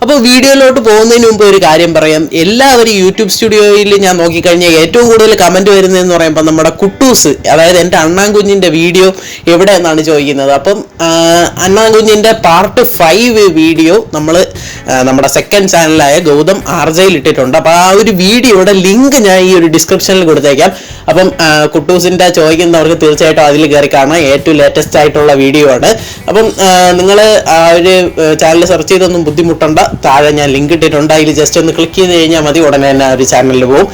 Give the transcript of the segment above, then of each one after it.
അപ്പോൾ വീഡിയോയിലോട്ട് പോകുന്നതിന് മുമ്പ് ഒരു കാര്യം പറയാം. എല്ലാവരും യൂട്യൂബ് സ്റ്റുഡിയോയിൽ ഞാൻ നോക്കിക്കഴിഞ്ഞാൽ ഏറ്റവും കൂടുതൽ കമൻറ്റ് വരുന്നതെന്ന് പറയുമ്പോൾ നമ്മുടെ കുട്ടൂസ്, അതായത് എൻ്റെ അണ്ണാൻകുഞ്ഞിൻ്റെ വീഡിയോ എവിടെ എന്നാണ് ചോദിക്കുന്നത്. അപ്പം അണ്ണാൻകുഞ്ഞിൻ്റെ പാർട്ട് 5 വീഡിയോ നമ്മുടെ സെക്കൻഡ് ചാനലായ ഗൗതം ആർജയിൽ ഇട്ടിട്ടുണ്ട്. അപ്പോൾ ആ ഒരു വീഡിയോയുടെ ലിങ്ക് ഞാൻ ഈ ഒരു ഡിസ്ക്രിപ്ഷനിൽ കൊടുത്തേക്കാം. അപ്പം കുട്ടൂസിൻ്റെ ചോദിക്കുന്നവർക്ക് തീർച്ചയായിട്ടും അതിൽ കയറി കാണാം. ഏറ്റവും ലേറ്റസ്റ്റ് ആയിട്ടുള്ള വീഡിയോ ആണ്. അപ്പം നിങ്ങൾ ആ ഒരു ചാനൽ സെർച്ച് ചെയ്തൊന്നും ബുദ്ധിമുട്ടണ്ട, താഴെ ഞാൻ ലിങ്ക് ഇട്ടിട്ടുണ്ട്. അതിൽ ജസ്റ്റ് ഒന്ന് ക്ലിക്ക് ചെയ്ത് കഴിഞ്ഞാൽ മതി, ഉടനെ തന്നെ ഒരു ചാനലിൽ പോകും.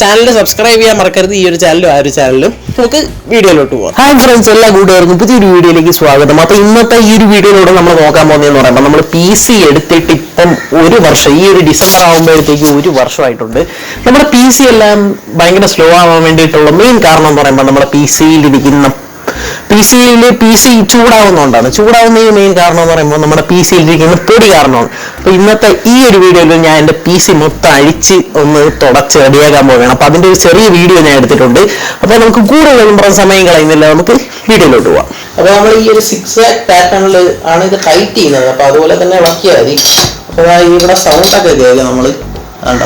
ചാനൽ സബ്സ്ക്രൈബ് ചെയ്യാൻ മറക്കരുത്. ഈ ഒരു ചാനലും ആ ഒരു ചാനലും. നമുക്ക് വീഡിയോയിലോട്ട് പോകാം. ഹായ് ഫ്രണ്ട്സ്, എല്ലാ കൂട്ടുകാർക്കും പുതിയൊരു വീഡിയോയിലേക്ക് സ്വാഗതം. അപ്പോൾ ഇന്നത്തെ ഈ ഒരു വീഡിയോയിലൂടെ നമ്മൾ നോക്കാൻ പോകുന്നതെന്ന് പറയുമ്പോൾ നമ്മൾ PC എടുത്തിട്ട് ഇപ്പം 1 വർഷം, ഈ ഒരു ഡിസംബർ ആകുമ്പോഴത്തേക്ക് 1 വർഷമായിട്ടുണ്ട്. നമ്മുടെ PC എല്ലാം ഭയങ്കര സ്ലോ ആവാൻ വേണ്ടിയിട്ടുള്ള മെയിൻ കാരണം എന്ന് പറയുമ്പോൾ നമ്മുടെ PC ചൂടാവുന്നതുകൊണ്ടാണ്. ചൂടാവുന്നതിന് മെയിൻ കാരണം എന്ന് പറയുമ്പോൾ നമ്മുടെ PC ഇരിക്കുന്ന പൊടി കാരണമാണ്. അപ്പോൾ ഇന്നത്തെ ഈ ഒരു വീഡിയോയിൽ ഞാൻ എൻ്റെ PC മൊത്തം അഴിച്ച് ഒന്ന് തുടച്ച് റെഡിയാക്കാൻ പോവുകയാണ്. അപ്പോൾ അതിൻ്റെ ഒരു ചെറിയ വീഡിയോ ഞാൻ എടുത്തിട്ടുണ്ട്. അപ്പോൾ നമുക്ക് കൂടുതൽ സമയം കളയുന്നില്ല, നമുക്ക് വീഡിയോയിലോട്ട് പോവാം. അപ്പോൾ നമ്മൾ ഈ ഒരു 6 പാറ്റേണിൽ ആണ് ഇത് ടൈറ്റ് ചെയ്യുന്നത്. അപ്പോൾ അതുപോലെ തന്നെ ഇളക്കിയാൽ മതി. അപ്പോൾ ഇവിടെ സൗണ്ടൊക്കെ കേൾക്കുക നമ്മൾ വേണ്ട.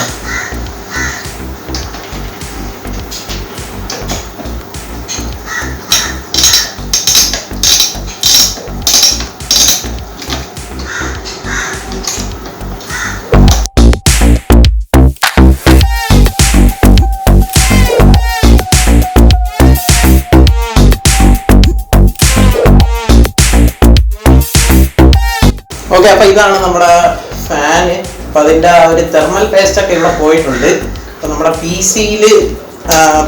ഓക്കെ, അപ്പോൾ ഇതാണ് നമ്മുടെ ഫാന്. അപ്പോൾ അതിൻ്റെ ആ ഒരു തെർമൽ പേസ്റ്റൊക്കെ ഇവിടെ പോയിട്ടുണ്ട്. അപ്പോൾ നമ്മുടെ PC-യിൽ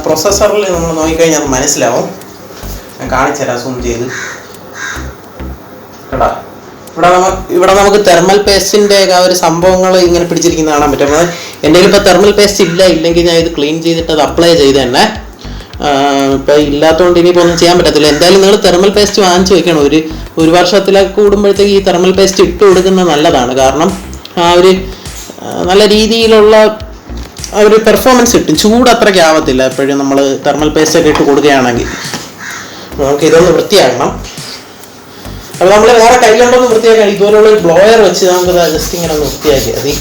പ്രൊസസ്സറിൽ നമ്മൾ നോക്കിക്കഴിഞ്ഞാൽ അത് മനസ്സിലാവും. ഞാൻ കാണിച്ചുതരാം സൂം ചെയ്ത്. കേട്ടോ, ഇവിടെ നമുക്ക് തെർമൽ പേസ്റ്റിൻ്റെ ആ ഒരു സംഭവങ്ങൾ ഇങ്ങനെ പിടിച്ചിരിക്കുന്ന കാണാൻ പറ്റും. അപ്പോൾ എൻ്റെ കയ്യിൽ ഇപ്പോൾ തെർമൽ പേസ്റ്റ് ഇല്ലെങ്കിൽ ഞാൻ ഇത് ക്ലീൻ ചെയ്തിട്ട് അത് അപ്ലൈ ചെയ്ത് തന്നെ. ഇപ്പം ഇല്ലാത്തതുകൊണ്ട് ഇനിയിപ്പോൾ ഒന്നും ചെയ്യാൻ പറ്റത്തില്ല. എന്തായാലും നിങ്ങൾ തെർമൽ പേസ്റ്റ് വാങ്ങിച്ച് വെക്കണം. ഒരു വർഷത്തിലൊക്കെ കൂടുമ്പോഴത്തേക്ക് ഈ തെർമൽ പേസ്റ്റ് ഇട്ട് കൊടുക്കുന്നത് നല്ലതാണ്. കാരണം ആ ഒരു നല്ല രീതിയിലുള്ള ആ ഒരു പെർഫോമൻസ് കിട്ടും. ചൂട് അത്രയ്ക്ക് ആവത്തില്ല എപ്പോഴും നമ്മൾ തെർമൽ പേസ്റ്റ് ഒക്കെ ഇട്ട് കൊടുക്കുകയാണെങ്കിൽ. നമുക്ക് ഇതൊന്ന് വൃത്തിയാക്കണം. അപ്പോൾ നമ്മൾ വേറെ കൈ കൊണ്ടൊന്ന് വൃത്തിയാക്കണം. ഇതുപോലുള്ള ഒരു ബ്ലോയർ വെച്ച് നമുക്ക് ജസ്റ്റ് ഇങ്ങനെ ഒന്ന് വൃത്തിയാക്കിയാൽ മതി.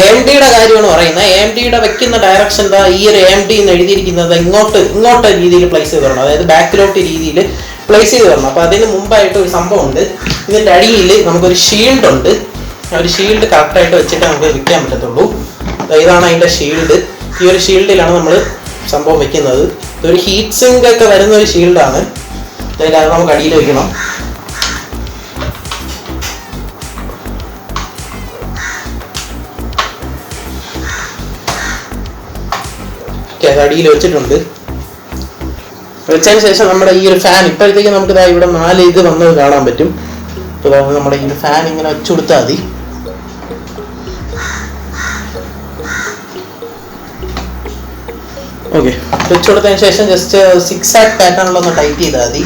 AMD-യുടെ കാര്യമാണ് പറയുന്നത്. AMD-യുടെ വെക്കുന്ന ഡയറക്ഷൻ എന്താ, ഈ ഒരു AMD എന്ന് എഴുതിയിരിക്കുന്നത് ഇങ്ങോട്ട് രീതിയിൽ പ്ലേസ് ചെയ്ത് തരണം, അതായത് ബാക്കിലോട്ട് രീതിയിൽ പ്ലേസ് ചെയ്ത് തരണം. അപ്പോൾ അതിന് മുമ്പായിട്ട് ഒരു സംഭവം ഉണ്ട്. ഇതിൻ്റെ അടിയിൽ നമുക്കൊരു ഷീൽഡ് ഉണ്ട്. ഒരു ഷീൽഡ് കറക്റ്റായിട്ട് വെച്ചിട്ട് നമുക്ക് വെക്കാൻ പറ്റത്തുള്ളൂ. ഇതാണ് അതിൻ്റെ ഷീൽഡ്. ഈ ഒരു ഷീൽഡിലാണ് നമ്മൾ സംഭവം വെക്കുന്നത്. ഇതൊരു ഹീറ്റ് സിങ്ക് ഒക്കെ വരുന്ന ഒരു ഷീൽഡാണ്. അത് നമുക്ക് അടിയിൽ വെക്കണം. അത് അടിയിൽ വെച്ചിട്ടുണ്ട്. വെച്ചതിന് ശേഷം നമ്മുടെ ഈ ഒരു ഫാൻ ഇപ്പോഴത്തേക്ക് നമുക്ക് ഇവിടെ 4 ഇത് വന്നത് കാണാൻ പറ്റും. അപ്പോൾ നമ്മുടെ ഈ ഫാൻ ഇങ്ങനെ വെച്ചു കൊടുത്താൽ മതി. ഓക്കെ, വെച്ചു കൊടുത്തതിന് ശേഷം ജസ്റ്റ് 6 പാറ്റേണിലൊന്ന് ടൈറ്റ് ചെയ്താൽ മതി.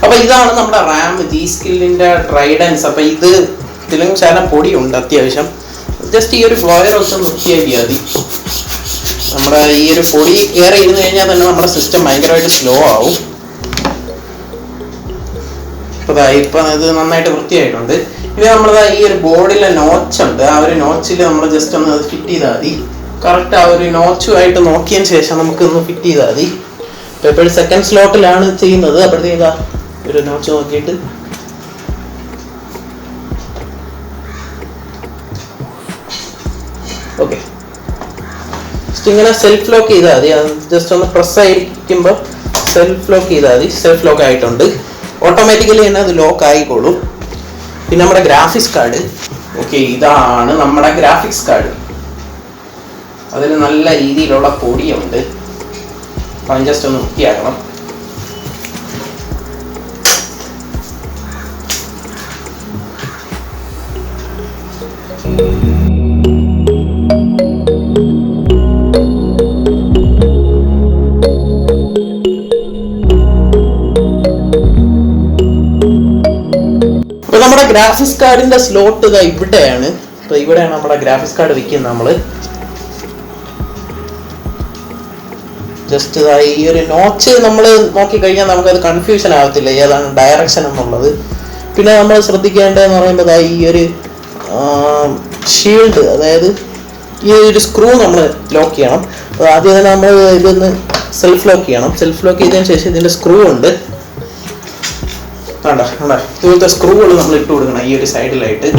അപ്പോൾ ഇതാണ് നമ്മുടെ റാം, G-Skillന്റെ ട്രൈഡൻസ്. അപ്പോൾ ഇതിലും ശകലം പൊടിയുണ്ട് അത്യാവശ്യം. ജസ്റ്റ് ഈ ഒരു ഫ്ലോയർ വെച്ച് നോക്കിയാൽ മതി. നമ്മുടെ ഈ ഒരു പൊടി കയറി ഇരുന്ന് കഴിഞ്ഞാൽ തന്നെ നമ്മുടെ സിസ്റ്റം ഭയങ്കരമായിട്ട് സ്ലോ ആവും. അപ്പോൾ ഇപ്പം ഇത് നന്നായിട്ട് വൃത്തിയായിട്ടുണ്ട്. ഇനി നമ്മളത് ഈ ഒരു ബോർഡിലെ നോച്ചുണ്ട്. ആ ഒരു നോച്ചിൽ നമ്മൾ ജസ്റ്റ് ഒന്ന് ഫിറ്റ് ചെയ്താൽ മതി. കറക്റ്റ് ആ ഒരു നോച്ചുമായിട്ട് നോക്കിയതിന് ശേഷം നമുക്കൊന്ന് ഫിറ്റ് ചെയ്താൽ മതി. ഇപ്പോൾ എപ്പോഴും സെക്കൻഡ് സ്ലോട്ടിലാണ് ചെയ്യുന്നത്. അപ്പോഴത്തേക്ക് ഒരു നോച്ച് നോക്കിയിട്ട് ഓക്കെ, ജസ്റ്റ് ഇങ്ങനെ സെൽഫ് ലോക്ക് ചെയ്താൽ മതി. ജസ്റ്റ് ഒന്ന് പ്രസ് ആയിരിക്കുമ്പോൾ സെൽഫ് ലോക്ക് ചെയ്താൽ മതി. സെൽഫ് ലോക്ക് ആയിട്ടുണ്ട്. ഓട്ടോമാറ്റിക്കലി തന്നെ അത് ലോക്ക് ആയിക്കോളും. പിന്നെ നമ്മുടെ ഗ്രാഫിക്സ് കാർഡ്, ഓക്കെ, ഇതാണ് നമ്മുടെ ഗ്രാഫിക്സ് കാർഡ്. അതിന് നല്ല രീതിയിലുള്ള പൊടിയുണ്ട്. അപ്പം ജസ്റ്റ് ഒന്ന് വൃത്തിയാക്കണം. അപ്പോൾ നമ്മുടെ ഗ്രാഫിക്സ് കാർഡിന്റെ സ്ലോട്ട് ഇതാ ഇവിടെയാണ്. അപ്പോൾ ഇവിടെയാണ് നമ്മുടെ ഗ്രാഫിക്സ് കാർഡ് വെക്കുന്നത്. നമ്മൾ ജസ്റ്റ് ഈ ഒരു നോച്ച് നമ്മൾ നോക്കിക്കഴിഞ്ഞാൽ നമുക്കത് കൺഫ്യൂഷൻ ആകത്തില്ല ഏതാണ് ഡയറക്ഷൻ എന്നുള്ളത്. പിന്നെ നമ്മൾ ശ്രദ്ധിക്കേണ്ടതെന്ന് പറയുമ്പോൾ ഈ ഒരു ഷീൽഡ്, അതായത് ഈ ഒരു സ്ക്രൂ നമ്മൾ ലോക്ക് ചെയ്യണം. അപ്പോൾ ആദ്യം തന്നെ നമ്മൾ ഇതൊന്ന് സെൽഫ് ലോക്ക് ചെയ്യണം. സെൽഫ് ലോക്ക് ചെയ്തതിന് ശേഷം ഇതിൻ്റെ സ്ക്രൂ ഉണ്ട്, വേണ്ട ഇതുപോലത്തെ സ്ക്രൂകൾ നമ്മൾ ഇട്ട് കൊടുക്കണം ഈ ഒരു സൈഡിലായിട്ട്.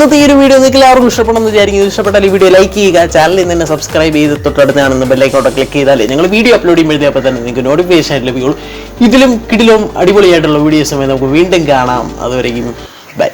ഇന്നത്തെ ഈ ഒരു വീഡിയോ നിങ്ങൾക്ക് എല്ലാവർക്കും ഇഷ്ടപ്പെടുമെന്ന് വിചാരിക്കുന്നു. ഇഷ്ടപ്പെട്ടാൽ ഈ വീഡിയോ ലൈക്ക് ചെയ്യുക, ചാനലിൽ നിന്ന് സബ്സ്ക്രൈബ് ചെയ്ത് തൊട്ടടുത്ത് കാണുന്ന ബെല്ലൈക്കോട്ട് ക്ലിക്ക് ചെയ്താലേ ഞങ്ങൾ വീഡിയോ അപ്ലോഡ് ചെയ്യുമ്പോഴത്തേപ്പോൾ തന്നെ നിങ്ങൾക്ക് നോട്ടിഫിക്കേഷൻ ലഭിക്കുള്ളൂ. ഇതിലും കിടിലും അടിപൊളിയായിട്ടുള്ള വീഡിയോസുമായി നമുക്ക് വീണ്ടും കാണാം. അതുവരെയും ബൈ.